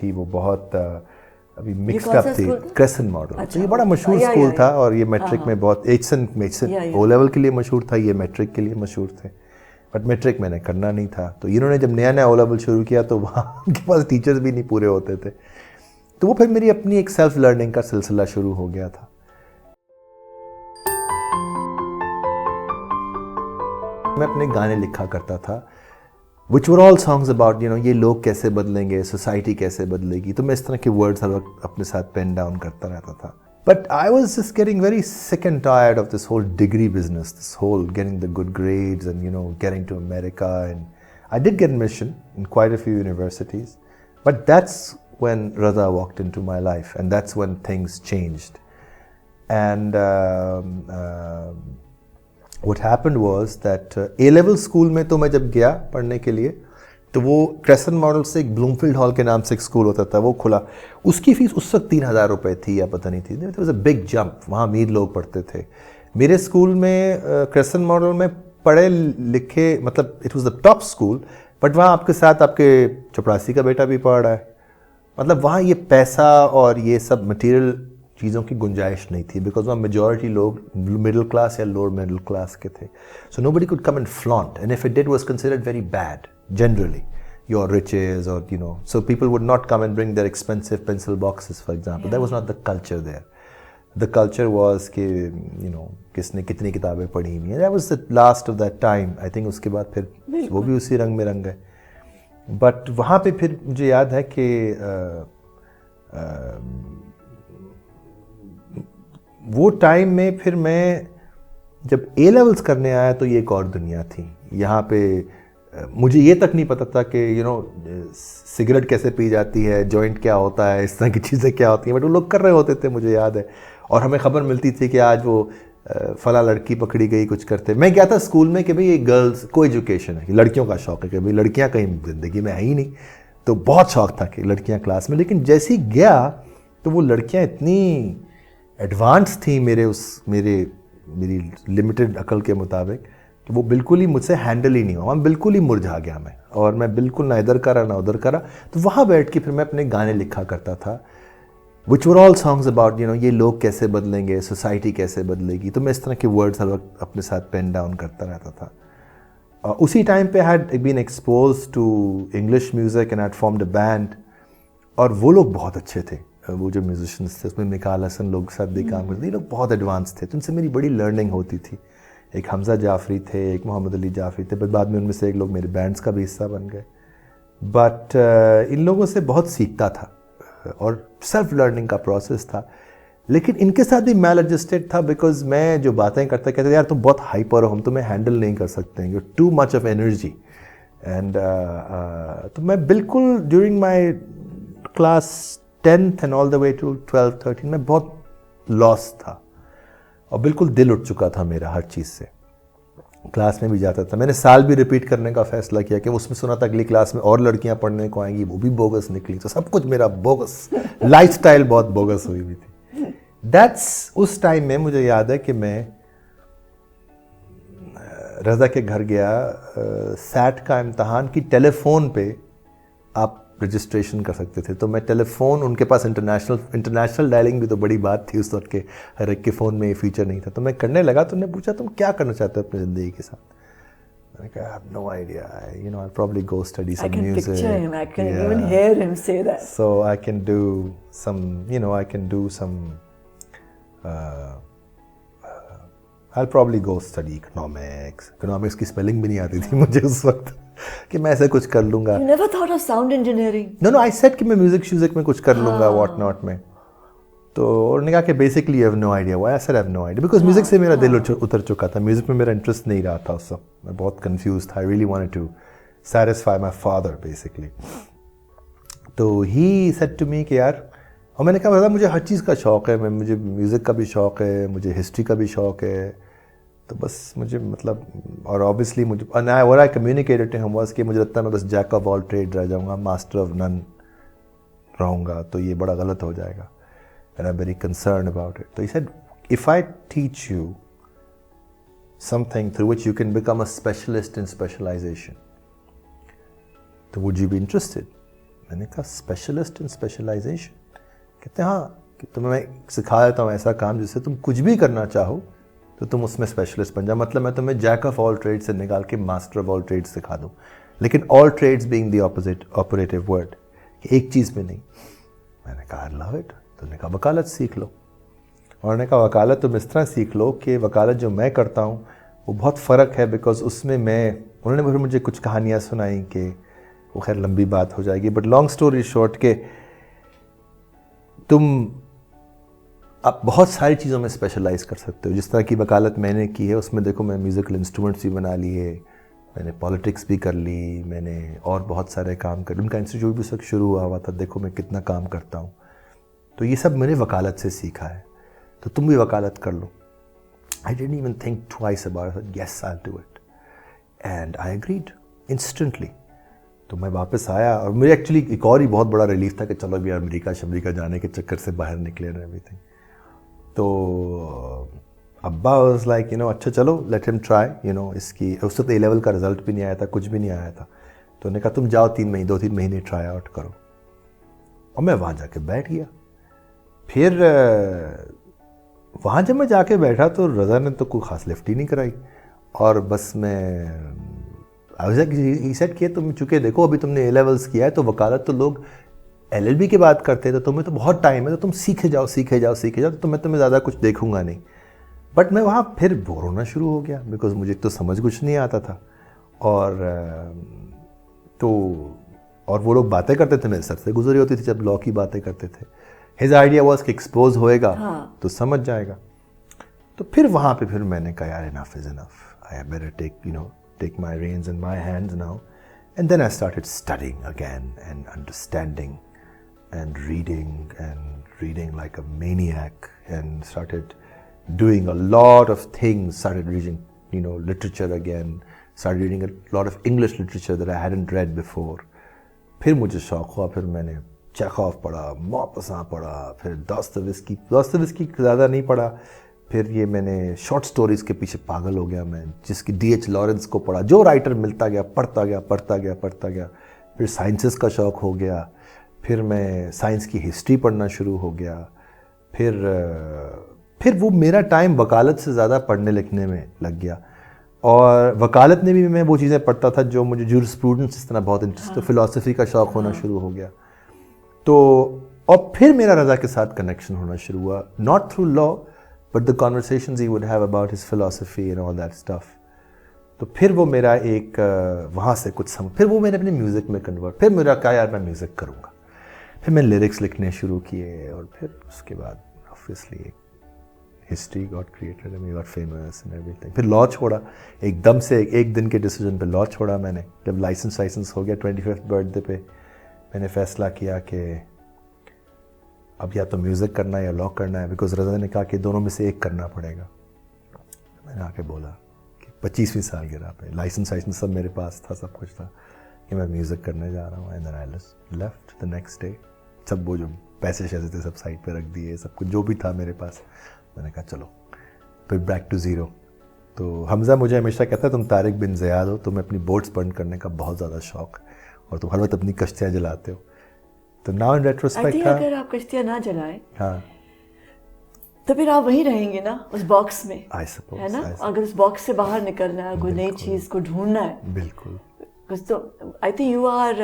تھی وہ بہت ابھی mixed up تھی. Crescent model, تو یہ بڑا مشہور school تھا, اور یہ میٹرک میں بہت ایچسن او لیول کے لیے مشہور تھا, یہ میٹرک کے لیے مشہور تھے. بٹ میٹرک میں نے کرنا نہیں تھا, تو انہوں نے جب نیا او لیول شروع کیا تو وہاں ان کے پاس ٹیچرز بھی نہیں پورے ہوتے تھے, تو وہ پھر میری اپنی ایک سیلف لرننگ کا سلسلہ شروع ہو گیا تھا. میں اپنے گانے لکھا کرتا تھا, which were all songs about, یہ لوگ کیسے بدلیں گے, سوسائٹی کیسے بدلے گی. تو میں اس طرح کے ورڈز ہر وقت اپنے ساتھ پین ڈاؤن کرتا رہتا تھا. But I was just getting very sick and tired of this whole degree business, this whole getting the good grades and, getting to America. And I did get admission in quite a few universities. But that's when Raza walked into my life, and that's when things changed. And what happened was that A level school میں تو میں جب گیا پڑھنے کے لیے, تو وہ کریسنٹ ماڈل سے ایک بلومفیلڈ ہال کے نام سے ایک اسکول ہوتا تھا, وہ کھلا. اس کی فیس اس وقت 3000 روپے تھی یا پتہ نہیں تھی. It was a big jump. وہاں امیر لوگ پڑھتے تھے. میرے اسکول میں کریسنٹ ماڈل میں پڑھے لکھے, مطلب it was the top school, but وہاں آپ کے ساتھ آپ کے چپراسی کا بیٹا بھی پڑھ رہا ہے. مطلب وہاں یہ پیسہ اور یہ سب مٹیریل چیزوں کی گنجائش نہیں تھی, بیکاز وہاں میجورٹی لوگ مڈل کلاس یا لوور مڈل کلاس کے تھے. سو nobody could come and flaunt, and if it did, was considered very bad generally, your riches, or so people would not come and bring their expensive pencil boxes, for example. That was not the culture there. The culture was کہ کس نے کتنی کتابیں پڑھی ہوئی ہیں. That was the last of that time. I think اس کے بعد پھر وہ بھی اسی رنگ میں رنگ گئے. بٹ وہاں پہ پھر مجھے یاد ہے کہ وہ ٹائم میں پھر میں جب اے لیولس کرنے آیا تو یہ ایک اور دنیا تھی. یہاں پہ مجھے یہ تک نہیں پتہ تھا کہ سگریٹ کیسے پی جاتی ہے, جوائنٹ کیا ہوتا ہے, اس طرح کی چیزیں کیا ہوتی ہیں, بٹ وہ لوگ کر رہے ہوتے تھے, مجھے یاد ہے. اور ہمیں خبر ملتی تھی کہ آج وہ فلاں لڑکی پکڑی گئی, کچھ کرتے. میں کیا تھا اسکول میں کہ بھئی یہ گرلز کو ایجوکیشن ہے, لڑکیوں کا شوق ہے, کہ بھئی لڑکیاں کہیں زندگی میں ہے ہی نہیں, تو بہت شوق تھا کہ لڑکیاں کلاس میں. لیکن جیسے ہی گیا تو وہ لڑکیاں اتنی ایڈوانس تھیں میری لمیٹڈ عقل کے مطابق, کہ وہ بالکل ہی مجھ سے ہینڈل ہی نہیں ہوا. میں بالکل ہی مرجھا گیا میں, اور میں بالکل نہ ادھر کرا نہ ادھر کرا. تو وہاں بیٹھ کے پھر میں اپنے گانے لکھا کرتا تھا, which were all songs about, یہ لوگ کیسے بدلیں گے, سوسائٹی کیسے بدلے گی. تو میں اس طرح کے ورڈز ہر وقت اپنے ساتھ پین ڈاؤن کرتا رہتا تھا. اسی ٹائم پہ I had been exposed to English music and I had formed a band, اور وہ لوگ بہت اچھے تھے. وہ جو میوزیشنس تھے اس میں مکال حسن لوگ ساتھ بھی کام کرتے تھے, یہ لوگ بہت ایڈوانس تھے, تو ان سے میری بڑی لرننگ ہوتی تھی. ایک حمزہ جعفری تھے, ایک محمد علی جعفری تھے, بس بعد میں ان میں سے ایک لوگ میرے بینڈس کا بھی حصہ بن گئے. بٹ ان لوگوں سے بہت سیکھتا تھا اور سیلف لرننگ کا پروسیس تھا. لیکن ان کے ساتھ بھی میل ایڈجسٹڈ تھا بیکاز میں جو باتیں کرتا کہتے تھے یار تم بہت ہائپر ہو, ہم تمہیں ہینڈل نہیں کر سکتے ہیں, you too much of energy. And تو میں بالکل during my class 10th and all the way to 12th 13 میں بہت لاس تھا اور بالکل دل اٹھ چکا تھا میرا ہر چیز سے. کلاس میں بھی جاتا تھا, میں نے سال بھی ریپیٹ کرنے کا فیصلہ کیا کہ اس میں سنا تھا اگلی کلاس میں اور لڑکیاں پڑھنے کو آئیں گی, وہ بھی بوگس نکلی, تو سب کچھ میرا بوگس, لائف اسٹائل بہت بوگس ہوئی ہوئی تھی. دیٹس اس ٹائم میں مجھے یاد ہے کہ میں رضا کے گھر گیا, سیٹ کا امتحان کی ٹیلی فون پہ آپ رجسٹریشن کر سکتے تھے, تو میں ٹیلی فون, ان کے پاس انٹرنیشنل ڈائلنگ بھی تو بڑی بات تھی اس وقت کے, ہر ایک کے فون میں یہ فیچر نہیں تھا, تو میں کرنے لگا. تو انہوں نے پوچھا تم کیا کرنا چاہتے ہو اپنی زندگی کے ساتھ؟ میں نے کہا I have no idea, I'll probably go study some music. I can picture him, I can even hear him say that. So I can do some I'll probably go study economics کی spelling بھی نہیں آتی تھی مجھے اس وقت کہ میں ایسے کچھ کر لوں گا. You never thought of sound engineering? No, I said کہ میں میوزک میں کچھ کر لوں گا واٹ ناٹ میں. تو انہوں نے کہا کہ basically you have no idea. Why? I said I have no idea because music سے میرا دل اتر چکا تھا, میوزک میں میرا انٹرسٹ نہیں رہا تھا اس وقت, میں بہت کنفیوز تھا. I really wanted to satisfy my father basically. تو ہی سیڈ ٹو می کہ یار, اور میں نے کہا بتا مجھے ہر چیز کا شوق ہے, مجھے میوزک کا بھی شوق ہے, مجھے ہسٹری کا بھی شوق ہے, تو بس مجھے مطلب, اور اوبیسلی مجھے what I communicated to him was کہ مجھے لگتا ہے میں بس جیک آف آل ٹریڈ رہ جاؤں گا, ماسٹر آف نن رہوں گا, تو یہ بڑا غلط ہو جائے گا. And I'm very concerned about it. So he said, if I teach you something through which you can become a specialist in specialization, so would you be interested? میں نے کہا specialist in specialization. کہتے ہیں ہاں, کہ تمہیں میں سکھا دیتا ہوں ایسا کام جس سے تم کچھ بھی کرنا چاہو تو تم اس میں اسپیشلسٹ بن جاؤ. مطلب میں تمہیں جیک آف آل ٹریڈ سے نکال کے ماسٹر آف آل ٹریڈ سکھا دوں, لیکن all trades being the opposite operative word, کہ ایک چیز میں نہیں. میں نے کہا I love it. تو نے کہا وکالت سیکھ لو. اور نے کہا وکالت تم اس طرح سیکھ لو کہ وکالت جو میں کرتا ہوں وہ بہت فرق ہے, بیکاز اس میں انہوں نے مجھے کچھ کہانیاں سنائیں کہ وہ خیر لمبی بات ہو جائے گی, بٹ لانگ اسٹوری شارٹ کہ تم اب بہت ساری چیزوں میں اسپیشلائز کر سکتے ہو. جس طرح کی وکالت میں نے کی ہے اس میں دیکھو میں میوزیکل انسٹرومنٹس بھی بنا لیے, میں نے پالیٹکس بھی کر لی, میں نے اور بہت سارے کام کر لی. ان کا انسٹیٹیوٹ بھی سب شروع ہوا تھا, دیکھو میں کتنا کام کرتا ہوں. تو یہ سب میں نے وکالت سے سیکھا ہے, تو تم بھی وکالت کر لو. I didn't even think twice about it. Yes, I'll do it. And I agreed instantly. تو میں واپس آیا, اور مجھے ایکچولی ایک اور ہی بہت بڑا ریلیف تھا کہ چلو ابھی امریکہ جانے کے چکر سے باہر نکلے اور ایوری تھنگ. تو ابا واز لائک اچھا چلو لیٹ ہم ٹرائی, اس کی اس وقت A-level کا رزلٹ بھی نہیں آیا تھا, کچھ بھی نہیں آیا تھا. تو انہوں نے کہا تم جاؤ 2-3 مہینے ٹرائی آؤٹ کرو. اور میں وہاں جا کے بیٹھ گیا. پھر وہاں جب میں جا کے بیٹھا تو رضا نے تو کوئی خاص لفٹ ہی نہیں کرائی, اور بس میں سیٹ کیا تم چونکہ دیکھو ابھی تم نے A-levels کیا ہے تو وکالت تو لوگ LLB کے بعد کرتے ہیں, تو تمہیں تو بہت ٹائم ہے, تو تم سیکھے جاؤ, تو میں تمہیں زیادہ کچھ دیکھوں گا نہیں. بٹ میں وہاں پھر بور ہونا شروع ہو گیا, بیکاز مجھے تو سمجھ کچھ نہیں آتا تھا, اور وہ لوگ باتیں کرتے تھے میرے سر سے گزری ہوتی تھی جب لاء کی باتیں کرتے تھے. ہز آئیڈیا واز کہ ایکسپوز ہوئے گا تو سمجھ جائے گا. تو پھر وہاں پہ پھر میں نے کہا یار enough is enough, I better take my reins in my hands now. And then I started studying again and understanding and reading like a maniac, and started doing a lot of things, started reading literature again, started reading a lot of English literature that I hadn't read before. پھر مجھے شوق ہوا, پھر میں نے Chekhov پڑھا, Maupassant پڑھا, پھر داستویسکی زیادہ نہیں پڑھا, پھر یہ میں نے شارٹ سٹوریز کے پیچھے پاگل ہو گیا میں, جس کی D.H. لارنس کو پڑھا, جو رائٹر ملتا گیا پڑھتا گیا. پھر سائنسز کا شوق ہو گیا, پھر میں سائنس کی ہسٹری پڑھنا شروع ہو گیا. پھر وہ میرا ٹائم وکالت سے زیادہ پڑھنے لکھنے میں لگ گیا, اور وکالت میں بھی میں وہ چیزیں پڑھتا تھا جو مجھے جورسپروڈنس اس طرح بہت انٹرسٹ, فلاسفی کا شوق ہونا شروع ہو گیا. تو اور پھر میرا رضا کے ساتھ کنیکشن ہونا شروع ہوا, not through law but the conversations he would have about his philosophy and all that stuff. تو پھر وہ میرا ایک وہاں سے کچھ پھر وہ میں نے اپنے میوزک میں کنورٹ, پھر میرا کہا یار میں میوزک کروں گا, پھر میں لیرکس لکھنے شروع کیے, اور پھر اس کے بعد obviously history got created and we got famous and everything. پھر لا چھوڑا ایک دم سے, ایک دن کے ڈیسیجن پہ لا چھوڑا میں نے. جب لائسنس ہو گیا 25th برتھ ڈے پہ میں نے فیصلہ کیا کہ اب یا تو میوزک کرنا ہے یا لا کرنا ہے, بیکاز رضا نے کہا کہ دونوں میں سے ایک کرنا پڑے گا. میں نے آ کے بولا کہ 25ویں سالگرہ پہ لائسنس سب میرے پاس تھا, سب کچھ تھا, کہ میں میوزک کرنے جا رہا ہوں. And then I left the next day. سب وہ جو پیسے شیسے تھے سب سائڈ پہ رکھ دیے, سب کچھ جو بھی تھا میرے پاس. میں نے کہا چلو پھر بیک ٹو زیرو. تو حمزہ مجھے ہمیشہ کہتا ہے تم طارق بن زیاد ہو, تمہیں اپنی بوٹس برن کرنے کا بہت زیادہ شوق ہے اور تم ہر وقت اپنی کشتیاں جلاتے ہو. تو ناؤ ان ریٹروسپیکٹ اگر آپ کشتیاں نہ جلائیں ہاں تو پھر آپ وہیں رہیں گے نا اس باکس میں, I suppose, ہے نا. اگر اس باکس سے باہر نکلنا ہے, کوئی نئی چیز کو ڈھونڈنا ہے, بالکل. تو I think you are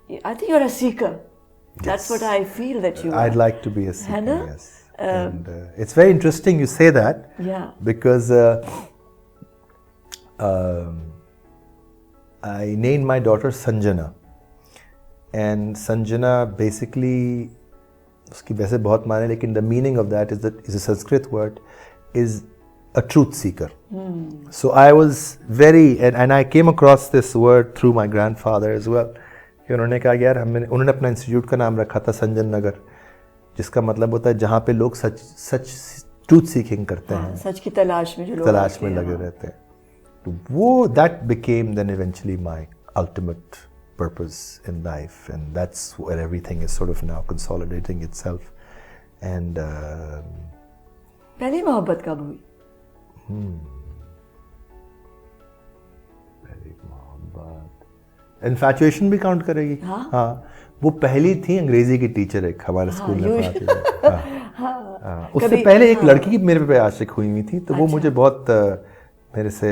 a seeker. That's what I feel that you are. I'd like to be a seeker, ہے نا. yes. And it's very interesting you say that. Yeah. Because I named my daughter Sanjana. And Sanjana basically, اس کی ویسے بہت معنی, لیکن the meaning of that is a Sanskrit word, is a truth seeker. So I was and I came across this word through my grandfather as well. کہ انہوں نے کہا یار انہوں نے اپنا انسٹیٹیوٹ کا نام رکھا تھا سنجن نگر, جس کا مطلب ہوتا ہے جہاں پہ لوگ سچ ٹروتھ سیکنگ کرتے ہیں, سچ کی تلاش میں جو لوگ تلاش میں لگے رہتے ہیں. تو وہ that became then eventually my ultimate purpose in life, and that's where everything is sort of now consolidating itself. And پہلی محبت کب ہوئی؟ پہلی محبت انفیچویشن بھی کاؤنٹ کرے گی. ہاں وہ پہلی تھی انگریزی کی ٹیچر ایک ہمارے اسکول میں پڑھاتی تھی. اس سے پہلے ایک لڑکی میرے پہ عاشق ہوئی تھی, تو وہ مجھے بہت میرے سے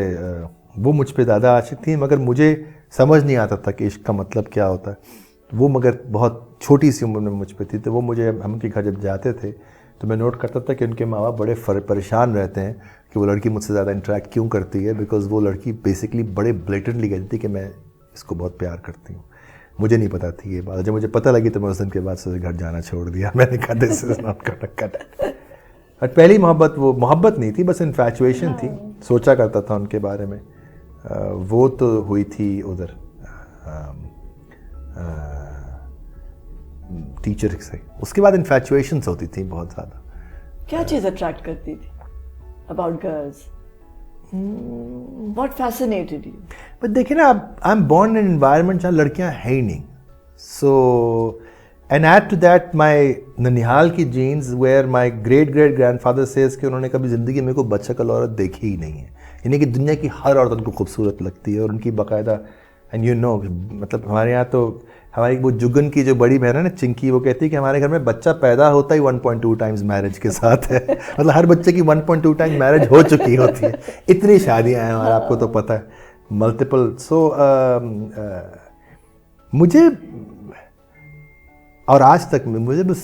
وہ مجھ پہ زیادہ عاشق تھی, مگر مجھے سمجھ نہیں آتا تھا کہ عشق کا مطلب کیا ہوتا ہے. وہ مگر بہت چھوٹی سی عمر میں مجھ پہ تھی, تو وہ مجھے ہم ان کے گھر جب جاتے تھے تو میں نوٹ کرتا تھا کہ ان کے ماں باپ بڑے پریشان رہتے ہیں کہ وہ لڑکی مجھ سے زیادہ انٹریکٹ کیوں کرتی ہے, بیکاز وہ لڑکی بیسکلی بڑے بلیٹنٹلی کہتی تھی کہ میں اس کو بہت پیار کرتی ہوں. مجھے نہیں پتا تھی یہ بات, جب مجھے پتہ لگی تو میں اس دن کے بعد سے گھر جانا چھوڑ دیا. میں نے کہا دس is not gonna cut. But پہلی محبت وہ محبت نہیں تھی, بس انفیچویشن تھی. سوچا کرتا تھا ان کے بارے میں. وہ تو ہوئی تھی ادھر ٹیچر سے, اس کے بعد انفیچویشنس ہوتی تھیں بہت زیادہ. کیا چیز اٹریکٹ کرتی تھی about girls? What fascinated you? But دیکھیں نا, I'm born in an environment جہاں لڑکیاں ہیں ہی نہیں. So and add to that my ننیحال کی genes where my great grandfather says کہ انہوں نے کبھی زندگی میں کوئی بچہ عورت دیکھی ہی نہیں ہے, یعنی کہ دنیا کی ہر عورت ان کو خوبصورت لگتی ہے, اور ان کی باقاعدہ اینڈ یو نو مطلب ہمارے یہاں تو ہماری وہ جگن کی جو بڑی بہن ہے نا چنکی, وہ کہتی ہے کہ ہمارے گھر میں بچہ پیدا ہوتا ہی 1.2 ٹائمز میرج کے ساتھ ہے. مطلب ہر بچے کی 1.2 ٹائمز میرج ہو چکی ہوتی ہے. اتنی شادیاں ہیں ہمارے, آپ کو تو پتہ ہے, ملٹیپل. سو مجھے اور آج تک میں مجھے بس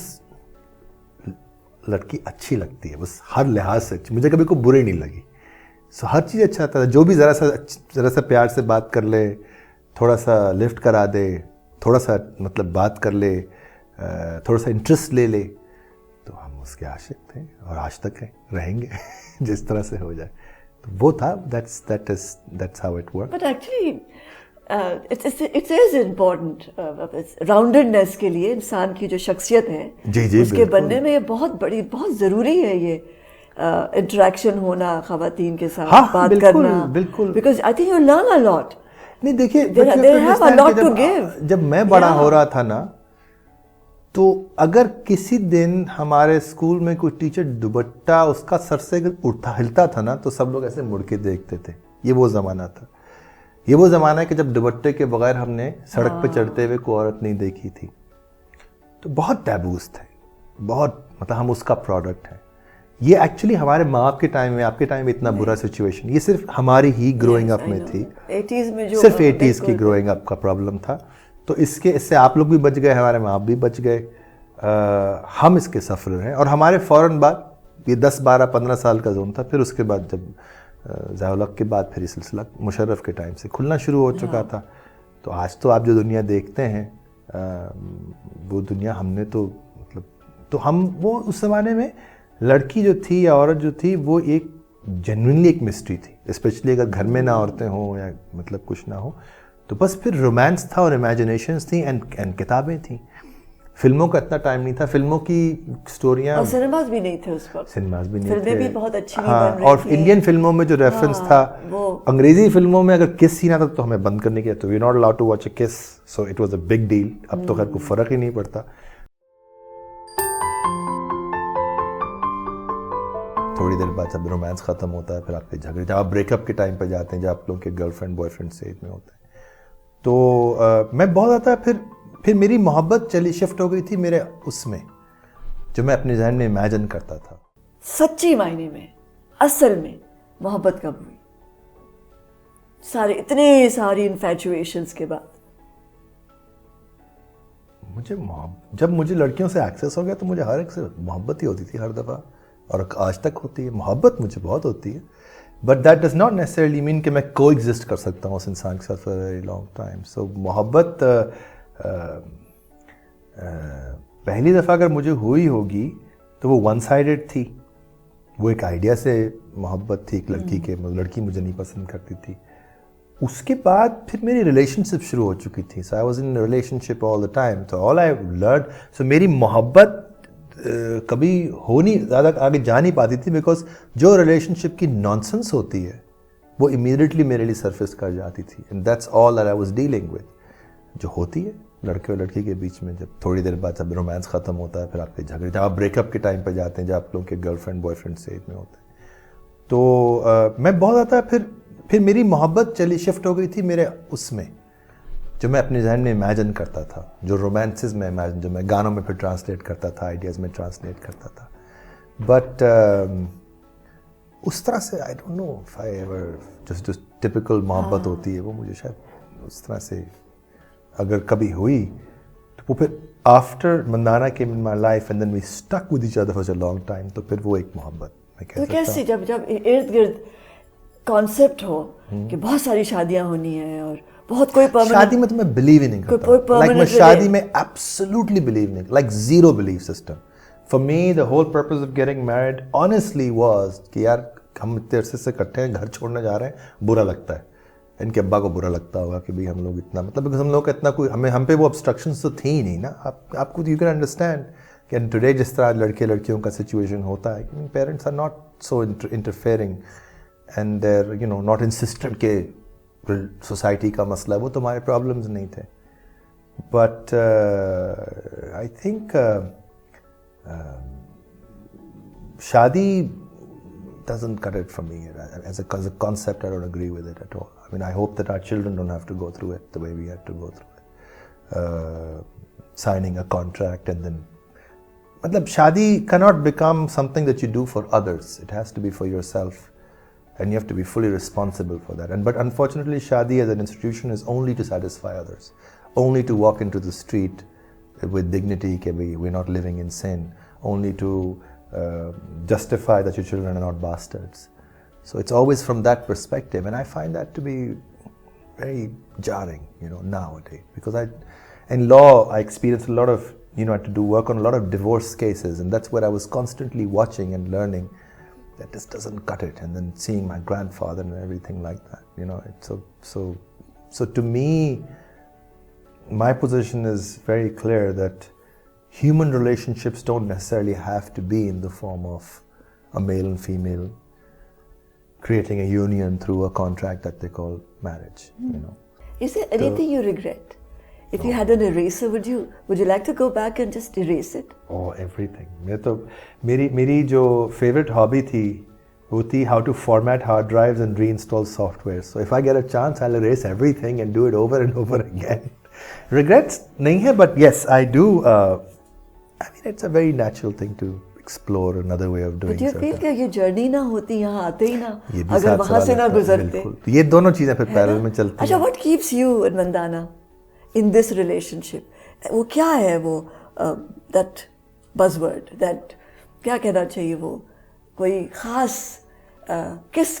لڑکی اچھی لگتی ہے, بس ہر لحاظ سے اچھی. مجھے کبھی کوئی بری نہیں لگی. سو ہر چیز اچھا تھا, جو بھی ذرا سا پیار سے بات کر لے, تھوڑا سا لفٹ کرا دے, تھوڑا سا مطلب بات کر لے, تھوڑا سا انٹرسٹ لے لے, تو ہم اس کے عاشق تھے اور آج تک ہیں, رہیں گے جس طرح سے ہو جائے. تو وہ تھا, that's how it worked. But actually it is important راؤنڈڈنیس کے لیے انسان کی جو شخصیت ہے اس کے بننے میں یہ بہت ضروری ہے, یہ انٹریکشن ہونا خواتین کے ساتھ بات کرنا. بالکل, because I think you learn a lot. نہیں دیکھیے, جب میں بڑا ہو رہا تھا نا, تو اگر کسی دن ہمارے اسکول میں کوئی ٹیچر دوپٹہ اس کا سر سے اٹھا ہلتا تھا نا, تو سب لوگ ایسے مڑ کے دیکھتے تھے. یہ وہ زمانہ تھا, یہ وہ زمانہ ہے کہ جب دوپٹے کے بغیر ہم نے سڑک پہ چڑھتے ہوئے کوئی عورت نہیں دیکھی تھی. تو بہت ٹیبوز تھے, بہت مطلب ہم اس کا پروڈکٹ ہیں. یہ ایکچولی ہمارے ماں باپ کے ٹائم میں, آپ کے ٹائم میں اتنا برا سچویشن, یہ صرف ہماری ہی گروئنگ اپ میں تھی, صرف 80s کی گروئنگ اپ کا پرابلم تھا. تو اس سے آپ لوگ بھی بچ گئے, ہمارے ماں باپ بھی بچ گئے, ہم اس کے سفر ہیں. اور ہمارے فوراً بعد یہ 10 12 15 سال کا زون تھا. پھر اس کے بعد جب ضیاء الحق کے بعد پھر یہ سلسلہ مشرف کے ٹائم سے کھلنا شروع ہو چکا تھا. تو آج تو آپ جو دنیا دیکھتے ہیں وہ دنیا ہم نے تو مطلب تو ہم وہ اس زمانے میں لڑکی جو تھی یا عورت جو تھی وہ ایک جنوینلی ایک مسٹری تھی, اسپیشلی اگر گھر میں نہ عورتیں ہوں یا مطلب کچھ نہ ہو تو بس پھر رومانس تھا اور امیجنیشنس تھیں اینڈ کتابیں تھیں. فلموں کا اتنا ٹائم نہیں تھا, فلموں کی سٹوریاں اور سنیماز بھی نہیں تھے اس وقت, سنیماز بھی نہیں تھے, فلمیں بھی بہت اچھی ہاں, اور انڈین فلموں میں جو ریفرنس تھا انگریزی فلموں میں اگر کس سین آتا تو ہمیں بند کرنے کی, تو we not allowed to watch a kiss, so it was a big deal. اب تو خیر کوئی فرق ہی نہیں پڑتا. تھوڑی دیر بعد جب رومانس ختم ہوتا ہے پھر آپ کے جھگڑے, جب آپ بریک اپ کے ٹائم پہ جاتے ہیں, جب آپ لوگوں کے girl friend boy friend stage میں ہوتے ہیں, تو میں بہت زیادہ پھر میری محبت چلی شفٹ ہو گئی تھی میرے اس میں جو میں اپنے ذہن میں امیجن کرتا تھا. سچی معنی میں اصل میں محبت کب ہوئی؟ اتنے ساری انفیچویشنز کے بعد. جب مجھے لڑکیوں سے ایکسیس ہو گیا تو مجھے ہر ایک سے محبت ہی ہوتی تھی ہر دفعہ, اور آج تک ہوتی ہے. محبت مجھے بہت ہوتی ہے, but that does not necessarily mean کہ میں کو ایگزسٹ کر سکتا ہوں اس انسان کے ساتھ for a very long time. So محبت پہلی دفعہ اگر مجھے ہوئی ہوگی تو وہ ون سائڈڈ تھی. وہ ایک آئیڈیا سے محبت تھی ایک لڑکی کے, لڑکی مجھے نہیں پسند کرتی تھی. اس کے بعد پھر میری ریلیشن شپ شروع ہو چکی تھی. So I was in relationship all the time. تو آل آئی لرن, سو میری محبت کبھی ہو نہیں, زیادہ آگے جا نہیں پاتی تھی, بیکاز جو ریلیشن شپ کی نانسنس ہوتی ہے وہ امیڈیٹلی میرے لیے سرفیس کر جاتی تھی. And that's all that I was dealing with. جو ہوتی ہے لڑکے اور لڑکی کے بیچ میں, جب تھوڑی دیر بعد جب رومانس ختم ہوتا ہے پھر آپ کے جھگڑے, جب آپ بریک اپ کے ٹائم پہ جاتے ہیں, جب آپ لوگوں کے girl friend boy friend stage میں ہوتے ہیں, تو میں بہت زیادہ پھر میری محبت چلی شفٹ ہو گئی تھی میرے اس میں جو میں اپنے ذہن میں امیجن کرتا تھا, جو رومانسز میں امیجن, جو میں گانوں میں پھر ٹرانسلیٹ کرتا تھا, آئیڈیاز میں ٹرانسلیٹ کرتا تھا. بٹ اس طرح سے I don't know if I ever جو ٹپکل محبت ہوتی ہے وہ مجھے شاید اس طرح سے اگر کبھی ہوئی تو وہ پھر after Mandana came in my life and then we stuck with each other for a long time, تو پھر وہ ایک محبت میں کہہ سکتا ہوں. کیسی جب ارد گرد کانسیپٹ ہو کہ بہت ساری شادیاں ہونی ہیں اور بہت کوئی شادی میں تو میں بلیو ہی نہیں کرتا, لائک میں شادی میں ایبسلیوٹلی بلیو نہیں, like zero belief system. For me the whole purpose of getting married honestly was کہ یار ہم اتنے عرصے سے اکٹھے ہیں, گھر چھوڑنے جا رہے ہیں, برا لگتا ہے. ان کے ابا کو برا لگتا ہوگا کہ بھائی ہم لوگ اتنا, مطلب ہم لوگ کا اتنا کوئی ہم پہ وہ ابسٹرکشنس تو تھیں ہی نہیں نا. آپ کو یو کین انڈرسٹینڈ کہ ٹوڈے جس طرح لڑکے لڑکیوں کا سچویشن ہوتا ہے کہ parents are not so interfering and there you know not insistent کہ سوسائٹی کا مسئلہ, وہ تمہارے پرابلمز نہیں تھے. بٹ آئی تھنک شادی doesn't cut it for me as a concept. I don't agree with it at all. I mean, I hope that our children don't have to go through it the way we had to go through it. Signing a contract and then matlab shadi cannot become something that you do for others. It has to be for yourself and you have to be fully responsible for that. But unfortunately shadi as an institution is only to satisfy others, only to walk into the street with dignity ke we're not living in sin, only to justify that your children are not bastards. So it's always from that perspective, and I find that to be very jarring, nowadays, because in law I experienced a lot of, I had to do work on a lot of divorce cases, and that's where I was constantly watching and learning that this doesn't cut it, and then seeing my grandfather and everything like that, it's so to me my position is very clear that human relationships don't necessarily have to be in the form of a male and female creating a union through a contract that they call marriage. Is there anything you regret? If you had an eraser, would you like to go back and just erase it? Oh, everything. میری جو favorite hobby تھی وہ تھی how to format hard drives and reinstall software. So if I get a chance, I'll erase everything and do it over and over again. Regrets نہیں ہے, but yes, I do. I mean, it's a very natural thing to explore another way of doing. But you feel کہ یہ journey نہ ہوتی یہاں آتے ہی نہ, اگر وہاں سے نہ گزرتے. یہ دونوں چیزیں پھر پیرل میں چلتی ہیں. اچھا, what keeps you in مندانہ in this relationship? وہ کیا ہے وہ that buzzword, that کیا کہنا چاہیے, وہ کوئی خاص کس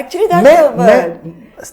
actually that's the word.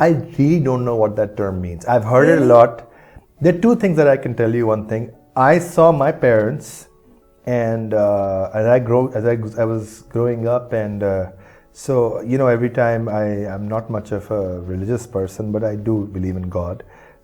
I really don't know what that term means. I've heard it a lot. There are two things that I can tell you. One thing, I saw my parents, and as I was growing up, and so every time I'm not much of a religious person, but I do believe in God.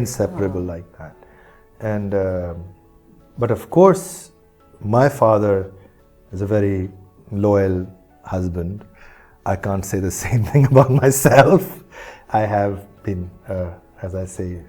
inseparable like that. And but of course my father is a very loyal husband. I can't say the same thing about myself. I have been as I say,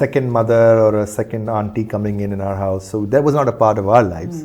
second mother or a second auntie coming in our house, so that was not a part of our lives.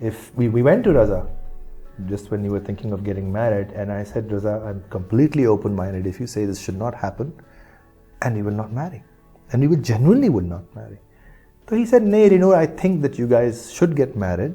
if we went to Raza just when you were thinking of getting married, and I said, Raza, I'm completely open minded. If you say this should not happen, and you will not marry, and you will genuinely would not marry. So he said, no, I think that you guys should get married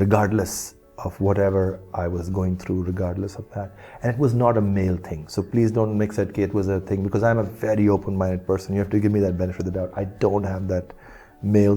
regardless of whatever I was going through, regardless of that. And it was not a male thing. So please don't mix it, it was a thing, because I'm a very open-minded person. You have to give me that benefit of the doubt. I don't have that male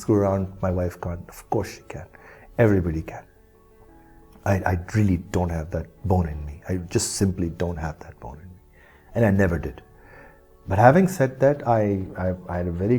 screw around, my wife can't. Of course she can. Everybody can. I really don't have that bone in me. I just simply don't have that bone in me. And I never did. But having said that, I had a very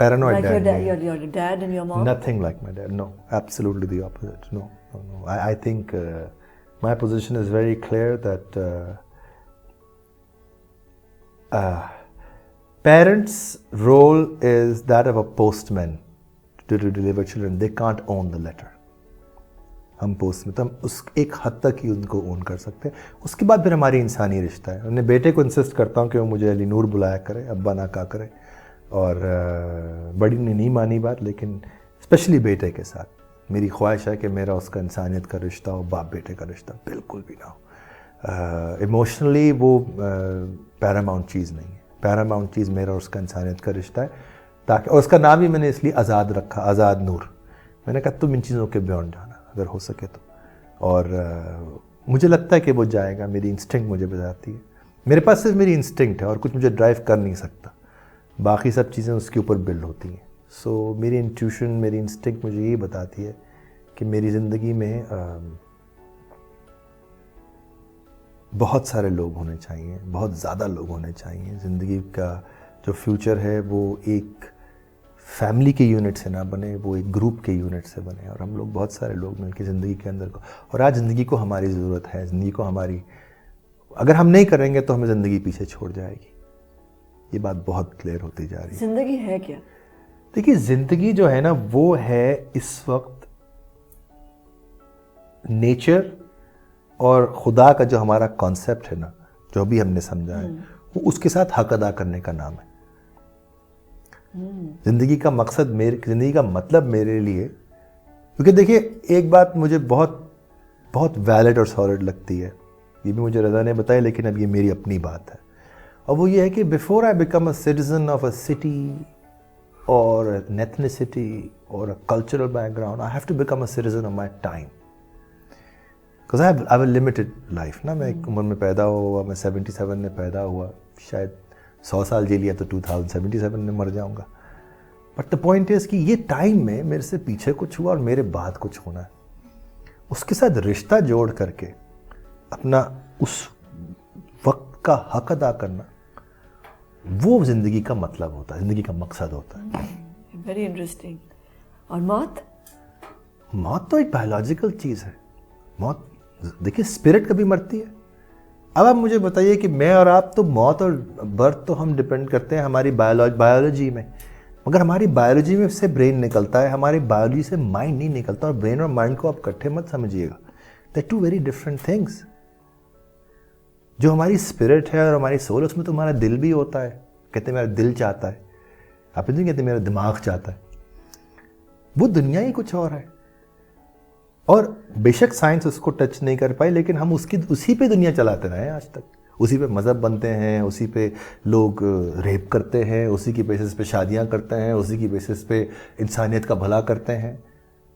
paranoid dad. Like your dad and your mom? Nothing like my dad. No, absolutely the opposite. No. I think my position is very clear that Parents' role is that of a postman to deliver children. They can't own the letter. ہم post میں تو ہم اس ایک حد تک ہی ان کو اون کر سکتے ہیں. اس کے بعد پھر ہماری انسانی رشتہ ہے. میں بیٹے کو انسسٹ کرتا ہوں کہ وہ مجھے علی نور بلایا کرے, ابا نہ کہا کرے, اور بڑی نے نہیں مانی بات, لیکن اسپیشلی بیٹے کے ساتھ میری خواہش ہے کہ میرا اس کا انسانیت کا رشتہ ہو, باپ بیٹے کا رشتہ بالکل بھی نہ ہو. ایموشنلی وہ پیراماؤنٹ چیز نہیں ہے. پیراماؤنٹ چیز میرا اور اس کا انسانیت کا رشتہ ہے, تاکہ, اور اس کا نام بھی میں نے اس لیے آزاد رکھا, آزاد نور. میں نے کہا تم ان چیزوں کے بیونڈ جانا اگر ہو سکے تو, اور مجھے لگتا ہے کہ وہ جائے گا. میری انسٹنکٹ مجھے بتاتی ہے, میرے پاس صرف میری انسٹنکٹ ہے اور کچھ مجھے ڈرائیو کر نہیں سکتا, باقی سب چیزیں اس کے اوپر بلڈ ہوتی ہیں. سو میری انٹیوشن, میری انسٹنکٹ مجھے یہی بتاتی ہے کہ میری زندگی میں بہت سارے لوگ ہونے چاہیے, بہت زیادہ لوگ ہونے چاہیے. زندگی کا جو فیوچر ہے وہ ایک فیملی کے یونٹ سے نہ بنے, وہ ایک گروپ کے یونٹ سے بنے, اور ہم لوگ بہت سارے لوگ مل کے زندگی کے اندر کو, اور آج زندگی کو ہماری ضرورت ہے. زندگی کو ہماری, اگر ہم نہیں کریں گے تو ہمیں زندگی پیچھے چھوڑ جائے گی. یہ بات بہت کلیئر ہوتی جا رہی ہے. زندگی ہے کیا؟ دیکھیے زندگی جو ہے نا وہ ہے اس وقت نیچر اور خدا کا جو ہمارا کانسیپٹ ہے نا, جو بھی ہم نے سمجھا ہے, وہ اس کے ساتھ حق ادا کرنے کا نام ہے. زندگی کا مقصد, زندگی کا مطلب میرے لیے, کیونکہ دیکھیے ایک بات مجھے بہت بہت ویلڈ اور سالڈ لگتی ہے, یہ بھی مجھے رضا نے بتائی, لیکن اب یہ میری اپنی بات ہے, اور وہ یہ ہے کہ before I become a citizen of a city اور an ethnicity or a cultural background, I have to become a citizen of my time. Because I have a limited life. نا میں ایک عمر میں پیدا ہوا, میں 77 میں پیدا ہوا, شاید 100 سال جی لیا تو 2077 میں مر جاؤں گا. بٹ دا پوائنٹ از کہ یہ ٹائم میں میرے سے پیچھے کچھ ہوا اور میرے بعد کچھ ہونا ہے. اس کے ساتھ رشتہ جوڑ کر کے اپنا اس وقت کا حق ادا کرنا, وہ زندگی کا مطلب ہوتا ہے, زندگی کا مقصد ہوتا ہے. Very interesting. اور موت؟ موت تو ایک بایولوجیکل چیز ہے. موت دیکھیے اسپرٹ کبھی مرتی ہے. اب آپ مجھے بتائیے کہ میں اور آپ تو موت اور برتھ تو ہم ڈپینڈ کرتے ہیں ہماری بایولوجی میں, مگر ہماری بایولوجی میں سے برین نکلتا ہے, ہماری بایولوجی سے مائنڈ نہیں نکلتا. اور برین اور مائنڈ کو آپ کٹھے مت سمجھیے گا, دے ٹو ویری ڈفرینٹ تھنگس. جو ہماری اسپرٹ ہے اور ہماری سول, اس میں تو ہمارا دل بھی ہوتا ہے. کہتے ہیں میرا دل چاہتا ہے, آپ نہیں کہتے میرا دماغ چاہتا ہے. وہ دنیا ہی کچھ اور ہے. اور بے شک سائنس اس کو ٹچ نہیں کر پائی, لیکن ہم اسی پہ دنیا چلاتے رہے ہیں آج تک. اسی پہ مذہب بنتے ہیں, اسی پہ لوگ ریپ کرتے ہیں, اسی کی بیسس پہ شادیاں کرتے ہیں, اسی کی بیسس پہ انسانیت کا بھلا کرتے ہیں.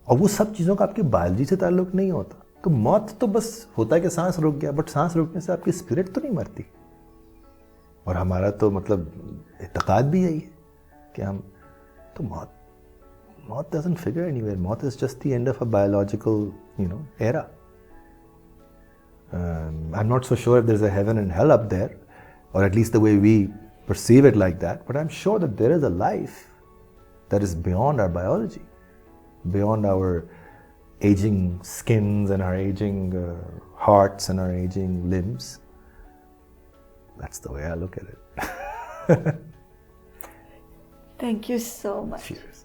اور وہ سب چیزوں کا آپ کی بایولوجی سے تعلق نہیں ہوتا. تو موت تو بس ہوتا ہے کہ سانس رک گیا, بٹ سانس رکنے سے آپ کی اسپرٹ تو نہیں مرتی. اور ہمارا تو مطلب اعتقاد بھی یہی ہے کہ ہم تو موت doesn't figure anywhere. موت is just the end of a biological, era. I'm not so sure if there's a heaven and hell up there, or at least the way we perceive it like that, but I'm sure that there is a life that is beyond our biology, beyond our aging skins and our aging hearts and our aging limbs. That's the way I look at it. Thank you so much. Cheers.